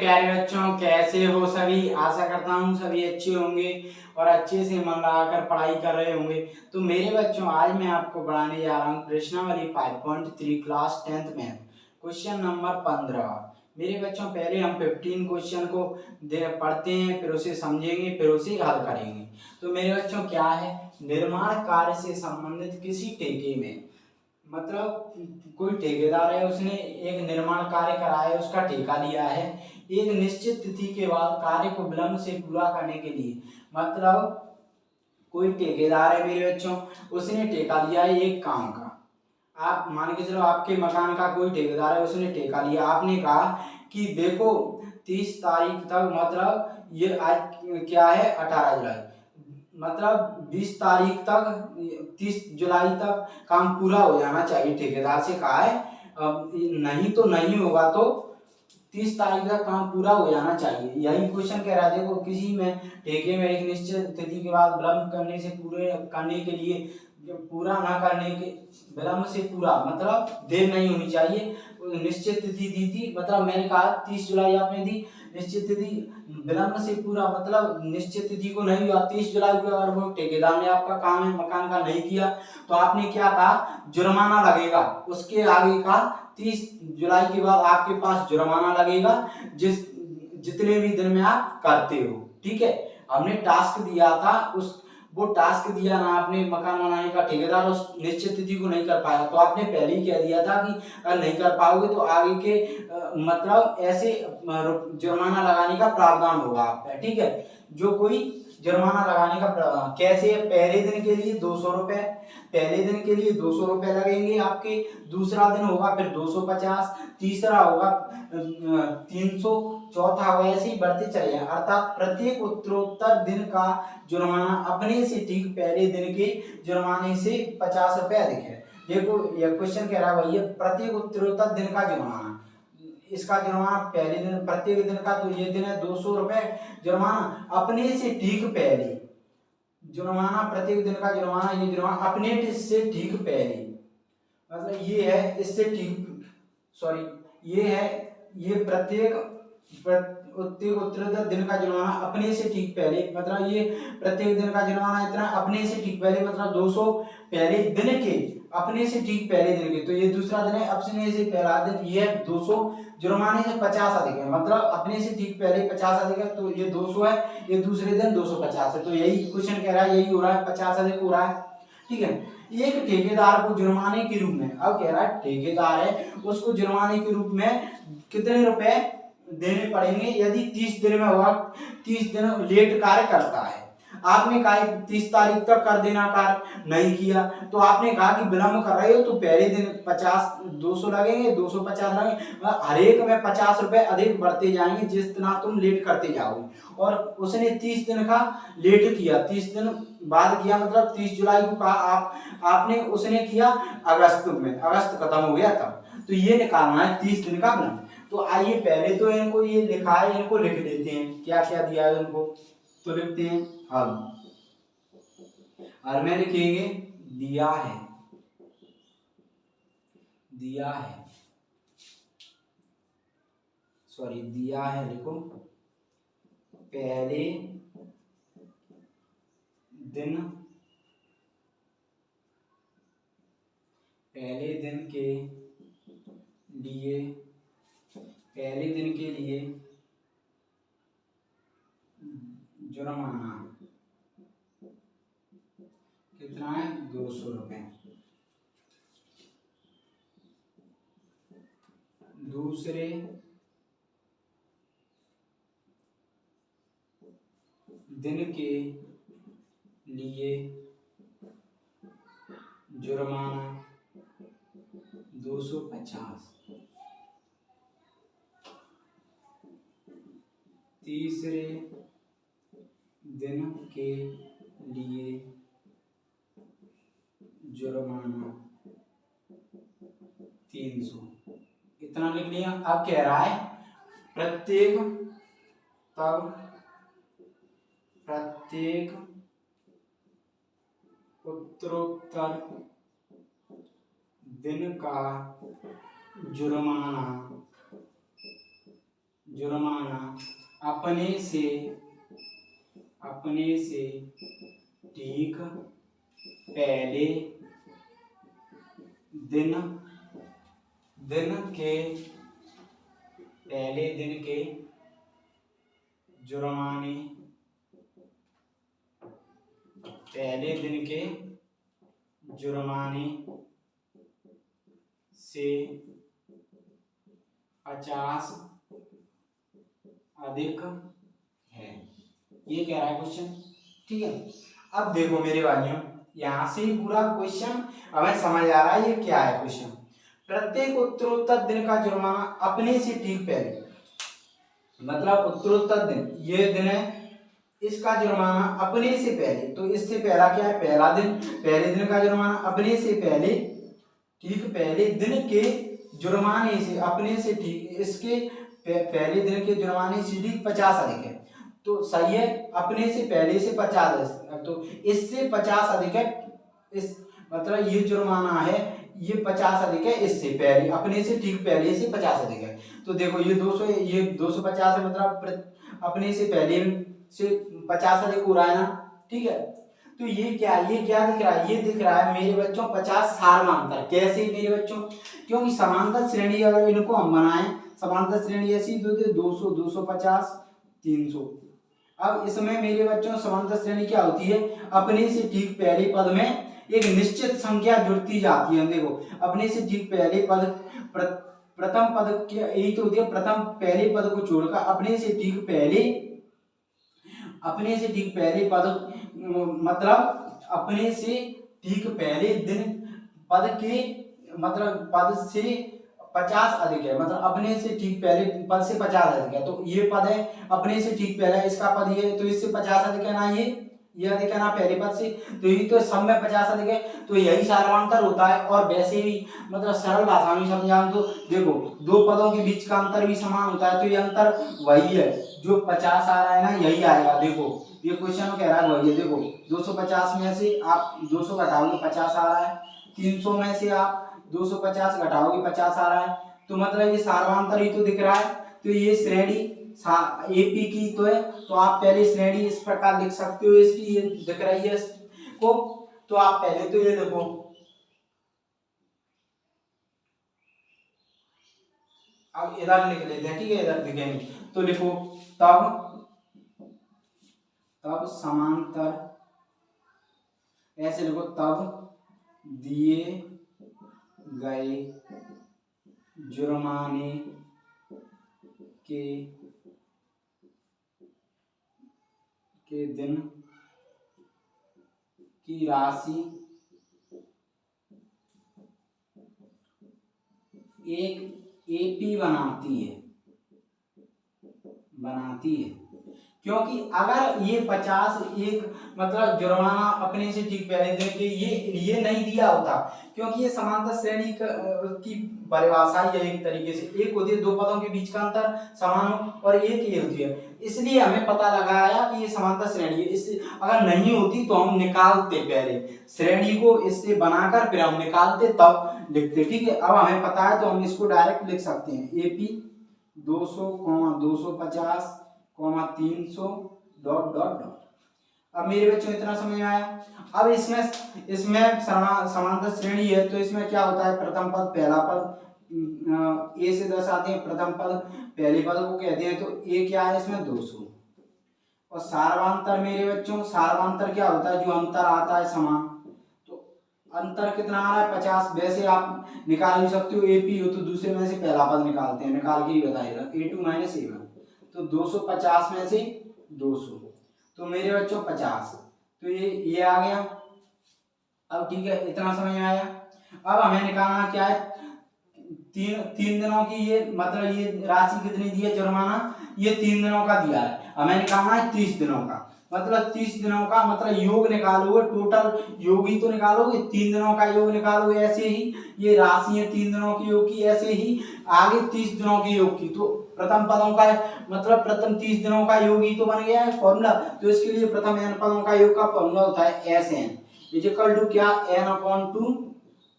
प्यारे बच्चों, कैसे हो सभी। आशा करता हूँ सभी अच्छे होंगे और अच्छे से मन लगाकर पढ़ाई कर रहे होंगे। तो मेरे बच्चों, आज मैं आपको पढ़ाने जा रहा हूँ प्रश्नावली 5.3 class 10th math, question number 15। मेरे बच्चों, पहले हम 15 क्वेश्चन को पढ़ते हैं, फिर उसे समझेंगे, फिर उसे हल करेंगे। तो मेरे बच्चों, क्या है, निर्माण कार्य से संबंधित किसी ठेके में, मतलब कोई ठेकेदार है, उसने एक निर्माण कार्य कराया है, उसका ठेका लिया है। एक निश्चित तिथि के बाद कार्य को विलंब से पूरा करने के लिए, मतलब कोई ठेकेदार है मेरे बच्चों, उसने ठेका लिया है एक काम का। आप मान के चलो, आपके मकान का कोई ठेकेदार है, उसने ठेका लिया। आपने कहा कि देखो 30 तारीख तक, मतलब ये आज क्या है, 18 जुलाई, मतलब 20 तारीख तक, 30 जुलाई तक काम पूरा हो जाना चाहिए। ठेकेदार से कहा है, नहीं तो नहीं होगा, तो 30 तारीख तक काम पूरा हो जाना चाहिए। यही क्वेश्चन कह रहा है। देखो, किसी में ठेके में एक निश्चित तिथि के बाद विलंब करने से पूरे करने के लिए, पूरा ना करने के, विलंब से पूरा मतलब देर नहीं होनी चाहिए। निश्चित तिथि दी थी, मतलब मैंने कहा 30 जुलाई आपने दी, निश्चित तिथि विलंब से पूरा मतलब निश्चित तिथि को नहीं हुआ 30 जुलाई को, अगर वो ठेकेदार ने आपका काम है मकान का नहीं किया, तो आपने क्या कहा, जुर्माना लगेगा। उसके आगे का 30 जुलाई के बाद आपके पास जुर्माना लगेगा, जितने भी दिन में आप करते हो। ठीक है, हमने टास्क दिया था, उस वो टास्क दिया ना आपने मकान बनाने का, ठेकेदार उस निश्चित तिथि को नहीं कर पाया, तो आपने पहले ही कह दिया था कि अगर नहीं कर पाओगे तो आगे के मतलब ऐसे जुर्माना लगाने का प्रावधान होगा आप पे। ठीक है, जो कोई जुर्माना लगाने का प्रावधान कैसे है, पहले दिन के लिए 200 रुपए, पहले दिन के लिए 200 रुपए लगेंगे आपके, दूसरा दिन होगा फिर 250, तीसरा होगा 300, चौथा होगा, ऐसे ही बढ़ते चले जाए। अर्थात प्रत्येक उत्तरोत्तर दिन का जुर्माना अपने से ठीक पहले दिन के जुर्माने से 50 रुपए अधिक है। देखो, यह क्वेश्चन कह रहा है भैया, प्रत्येक उत्तरोत्तर दिन का जुर्माना, इसका जुर्माना पहले दिन, प्रत्येक दिन का, तो ये दिन है 200 रुपए जुर्माना। अपने से ठीक पहले जुर्माना, प्रत्येक दिन का जुर्माना, ये जुर्माना अपने से ठीक पहले, मतलब ये है इससे ठीक, सॉरी, ये है, ये प्रत्येक उत्तरोत्तर दिन का जुर्माना अपने से ठीक पहले, मतलब ये प्रत्येक दिन का जुर्माना इतना अपने से ठीक पहले, मतलब 200 पहले दिन के, अपने से ठीक पहले दिन के, तो ये दूसरा दिन है, अपने से पहला दिन, ये 200 जुर्माने से 50 अधिक है, मतलब अपने से ठीक पहले 50 अधिक है, तो ये 200 है, ये दूसरे दिन 250 है। तो यही क्वेश्चन कह रहा है, यही हो रहा है, 50 अधिक हो रहा है। ठीक है, एक ठेकेदार को जुर्माने के रूप में, अब कह रहा है ठेकेदार है, उसको जुर्माने के रूप में कितने रुपए देने पड़ेंगे यदि 30 दिन में हुआ, 30 दिन लेट कार्य करता है। आपने कहा 30 तारीख तक कर देना कार्य, नहीं किया, तो आपने कहा कि विलंब कर रहे हो, तो पहले दिन 50, 200 लगेंगे, 250 लगेंगे, हर एक में 50 रुपए अधिक बढ़ते जाएंगे जितना तुम लेट करते जाओगे। और उसने 30 दिन का लेट किया, 30 दिन बाद किया, मतलब 30 जुलाई को कहा आपने, उसने किया अगस्त में, अगस्त खत्म हो गया तब, तो ये निकालना है 30 दिन का विलंब। तो आइए, पहले तो इनको ये लिखा है, इनको लिख देते हैं, क्या क्या दिया है उनको, तो लिखते हैं हल में लिखेंगे दिया है, दिया है, सॉरी दिया है, लिखो पहले दिन, पहले दिन के लिए, पहले दिन के लिए जुर्माना कितना है, 200 रुपए। दूसरे दिन के लिए जुर्माना 250। तीसरे दिन के लिए जुर्माना 300, इतना लिख लिया। अब कह रहा है प्रत्येक, तब प्रत्येक उत्तरोत्तर दिन का जुर्माना जुर्माना अपने से ठीक पहले दिन के जुर्माने से 50 अधिक है। ये कह रहा है क्वेश्चन, ठीक है। अब देखो मेरे भाइयों, यहाँ से ही पूरा क्वेश्चन हमें समझ आ रहा है ये क्या है क्वेश्चन। प्रत्येक उत्तरोत्तर दिन का जुर्माना अपने से ठीक पहले, मतलब उत्तरोत्तर दिन ये दिन है, इसका जुर्माना अपने से पहले, तो इससे पहला क्या है, पहला दिन, पहले दिन का जुर्माना अपने से पहले, ठीक पहले दिन के जुर्माने से, अपने से ठीक, इसके पहले दिन के जुर्माने से ठीक 50 अधिक है, तो सही है। अपने से पहले से 50 है, तो इससे 50 अधिक है, इस मतलब ये जुर्माना है, ये 50 अधिक है इससे पहले, अपने से ठीक पहले से 50 अधिक है। तो देखो ये 200, ये 250 है, मतलब अपने से पहले से 50 अधिक हो रहा है ना, ठीक है। तो ये क्या दिख रहा है, ये दिख रहा है मेरे बच्चों 50 सारमांतर। कैसे मेरे बच्चों, क्योंकि समांतर श्रेणी अगर इनको हम बनाएं, समांतर श्रेणी ऐसी 200, 250, 300। अब इसमें मेरे बच्चों समांतर श्रेणी क्या होती है, अपने से ठीक पहले पद में एक निश्चित संख्या जुड़ती जाती है। देखो अपने से ठीक पहले पद, प्रथम पद के यही तो होती है, प्रथम पहले पद को छोड़कर अपने से ठीक पहले पद, मतलब अपने से ठीक पहले दिन पद के, मतलब पद से 50 अधिक है, मतलब अपने से ठीक पहले पद से 50 अधिक है, तो ये पद है अपने से ठीक पहले, इसका पद ये, तो इससे 50 अधिक है ना, ये अधिक है ना पहले पद से, तो ये तो सब में 50 अधिक है, तो यही सारवांतर होता है। और वैसे भी मतलब सरल भाषा में समझाऊं तो देखो दो पदों के बीच का अंतर भी समान होता है, तो ये अंतर वही है, जो 50 आ रहा है ना यही आएगा। देखो ये क्वेश्चन कह रहा है वही है, देखो 250 में से आप 200 घटाओगे 50 आ रहा है, 300 में से आप 250 घटाओगे 50 आ रहा है, तो मतलब ये सारवांतर ही तो दिख रहा है। तो ये श्रेणी एपी की तो है, तो आप पहले श्रेणी इस प्रकार लिख सकते हो, इसकी ये दिख रही है को, तो आप पहले तो ये देखो, अब इधर लिख लेते हैं, ठीक है, इधर दिखेंगे तो लिखो तब समांतर, ऐसे लिखो, तब दिए गए जुर्माने के दिन की राशि एक एपी बनाती है, क्योंकि अगर ये 50 एक मतलब जुर्माना अपने से ठीक पहले दिन के ये नहीं दिया होता, क्योंकि ये समांतर श्रेणी की परिभाषा ही है एक तरीके से, एक होती है दो पदों के बीच का अंतर समान हो, और एक ये होती है, इसलिए हमें पता लगाया कि ये समांतर श्रेणी है। इससे अगर नहीं होती तो हम निकालते, पहले श्रेणी को इससे बनाकर फिर हम निकालते तब लिखते, ठीक है। अब हमें पता है तो हम इसको डायरेक्ट लिख सकते हैं, एपी 200, 250, 300 डॉट डॉट डॉट। अब मेरे बच्चों इतना समझ में आया। अब इसमें समांतर श्रेणी है, तो इसमें क्या होता है, प्रथम पद पहला पद ए से दर्शाते हैं, प्रथम पद पहले पद को कहते हैं, तो ए क्या है इसमें 200। और सारवांतर मेरे बच्चों, सारवांतर क्या होता है, जो अंतर आता है समान, तो अंतर कितना आ रहा है 50। वैसे आप निकाल भी सकते हो, एपी हो तो दूसरे में से पहला पद निकालते हैं, निकाल के ही बताइएगा, A2 माइनस A1, तो 250 में से 200, तो मेरे बच्चों 50, तो ये आ गया। अब ठीक है, इतना समझ में आया। अब हमें निकालना क्या है, तीन दिनों की ये मतलब ये राशि कितनी दी है जुर्माना, ये 3 दिनों का दिया है, हमें निकालना है 30 दिनों का, मतलब 30 दिनों का मतलब योग निकालोगे, टोटल योग ही तो निकालोगे, 3 दिनों का योग निकालोगे, ऐसे ही ये राशि है 3 दिनों की योग की, ऐसे ही आगे 30 दिनों की योग की, तो प्रथम पदों का मतलब प्रथम 30 दिनों का योग ही तो बन गया है फॉर्मूला, तो इसके लिए प्रथम n पदों का योग का फॉर्मूला होता है SN इक्वल टू क्या, n/2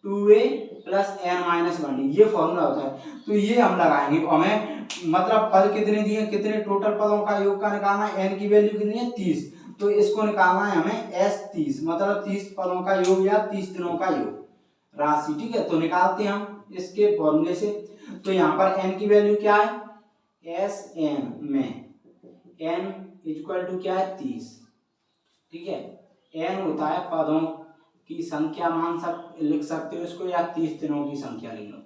2a plus n minus 1d, ये फॉर्मूला होता है। तो ये हम लगाएंगे, हमें मतलब पद कितने दिए, कितने टोटल पदों का योग का निकालना है, n की वैल्यू कितनी है 30, तो इसको निकालना है हमें s 30, मतलब 30 पदों का योग या 30 दिनों का योग राशि। ठीक है, तो निकालते हैं हम इसके फॉर्मूले से। तो यहाँ पर n की वैल्यू क्या है, एस एन में n इक्वल टू क्या है 30। ठीक है, n होता है पदों की संख्या, लिख सकते हो इसको, या 30 दिनों की संख्या लिख लो,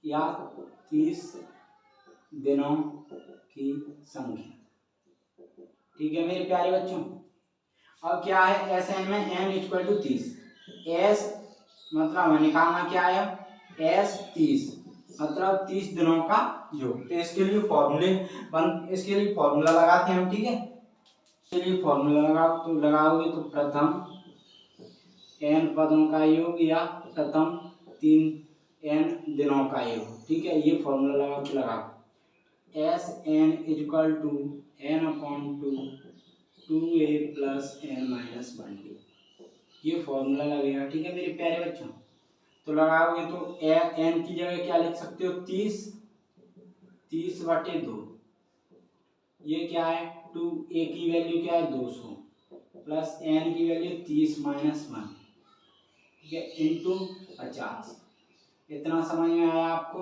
या 30 दिनों की संख्या। ठीक है मेरे प्यारे बच्चों, अब क्या है एस एन में n इक्वल टू 30, एस मतलब हमें निकालना क्या है, एस 30 मतलब 30 दिनों का योग। तो इसके लिए फॉर्मूला लगाते हैं हम। ठीक है, इसके लिए फॉर्मूला लगाओगे तो प्रथम n पदों का योग या प्रथम 3 n दिनों का योग। ठीक है, ये फॉर्मूला लगाओ S N equal to n upon 2a plus n minus 1d, ये फॉर्मूला लगेगा। ठीक है मेरे प्यारे बच्चों, तो लगाओगे तो n की जगह क्या लिख सकते हो, 30/2, ये क्या है 2a की वैल्यू क्या है 200 प्लस n की वैल्यू 30 माइनस 1, ठीक है, इंटू 50। इतना समझ में आया आपको,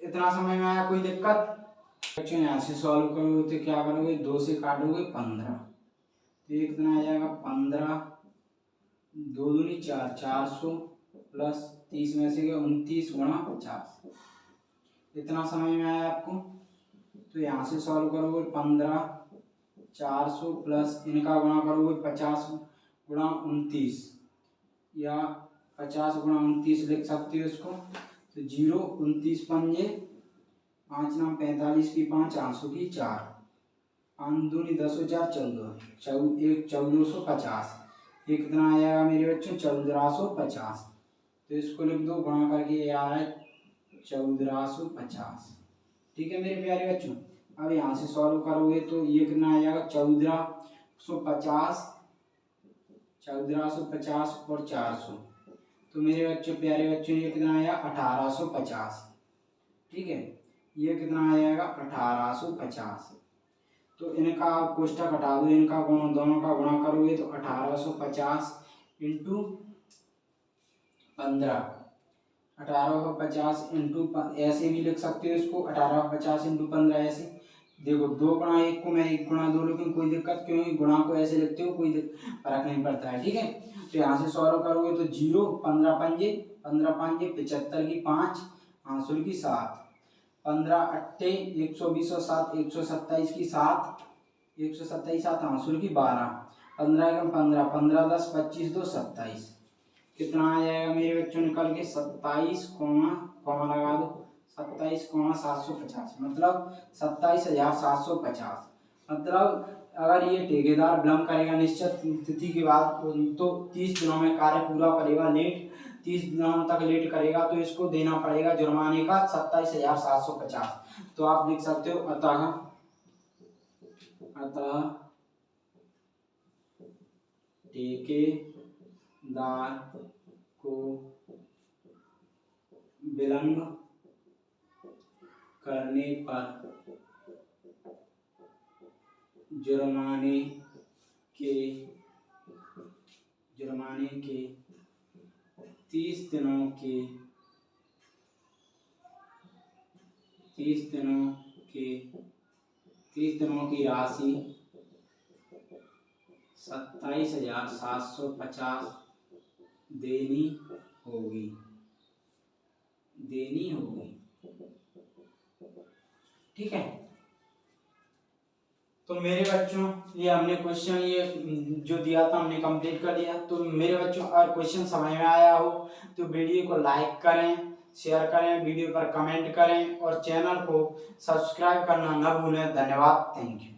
इतना समझ में आया, कोई दिक्कत? बच्चों यहाँ से सॉल्व करोगे तो क्या करोगे, 2 से काटोगे 15, तो ये कितना आ जाएगा 15, 2 दूनी 4, 400 प्लस 30 में से 29 गुणा 50। इतना समझ में आया आपको? तो यहाँ से सॉल्व करोगे 15, 400 प्लस इनका गुणा करोगे 50 गुणा 29, या 50 गुणा 29 लिख सकते हो इसको। तो 0, 29 पंजे 5 नाम 45 की 5, 800 की 4, 5 दूनी 10 और 4 14, 1450। ये कितना आ जाएगा मेरे बच्चों 1450। तो इसको लिख दो, गुणा करके ये आ रहा है 1450। ठीक है मेरे प्यारे बच्चों, अब यहाँ से सॉल्व करोगे तो ये कितना आ जाएगा 1450, 1450 और 400, तो मेरे बच्चों प्यारे बच्चों ये कितना आया 1850। ठीक है, ये कितना आ जाएगा 1850। तो इनका कोष्टक हटा दो, इनका गुण दोनों का गुणा करोगे तो 1850 इंटू 15, 1850 इंटू, ऐसे भी लिख सकते हो इसको 1850 इंटू 15। ऐसे देखो 2 गुणा 1 को मैं 1 गुणा 2, लेकिन कोई दिक्कत, क्योंकि गुणा को ऐसे लिखते हो कोई फर्क नहीं पड़ता है। ठीक है, तो यहाँ से सॉल्व करोगे तो 0, 15 पंजे 75 की 5, 500 की 7, 15 अट्ठे 120 और 7 127 की 7, 127 7 500 की 12, 15 कम 15, 15 10 25 2 27। कितना आ जाएगा मेरे बच्चों निकल के 27 कॉमा लगा दो, 27,750, मतलब 27,750। मतलब अगर ये ठेकेदार विलम्ब करेगा निश्चित तिथि के बाद तो 30 दिनों में कार्य पूरा करेगा, लेट 30 दिनों तक लेट करेगा तो इसको देना पड़ेगा जुर्माने का 27,750। तो आप लिख सकते हो अतः ठेकेदार को विलम्ब करने पर जुर्माने के 30 दिनों की राशि 27,750 देनी होगी। ठीक है, तो मेरे बच्चों ये हमने क्वेश्चन ये जो दिया था हमने कंप्लीट कर लिया। तो मेरे बच्चों अगर क्वेश्चन समझ में आया हो तो वीडियो को लाइक करें, शेयर करें, वीडियो पर कमेंट करें और चैनल को सब्सक्राइब करना न भूलें। धन्यवाद, थैंक यू।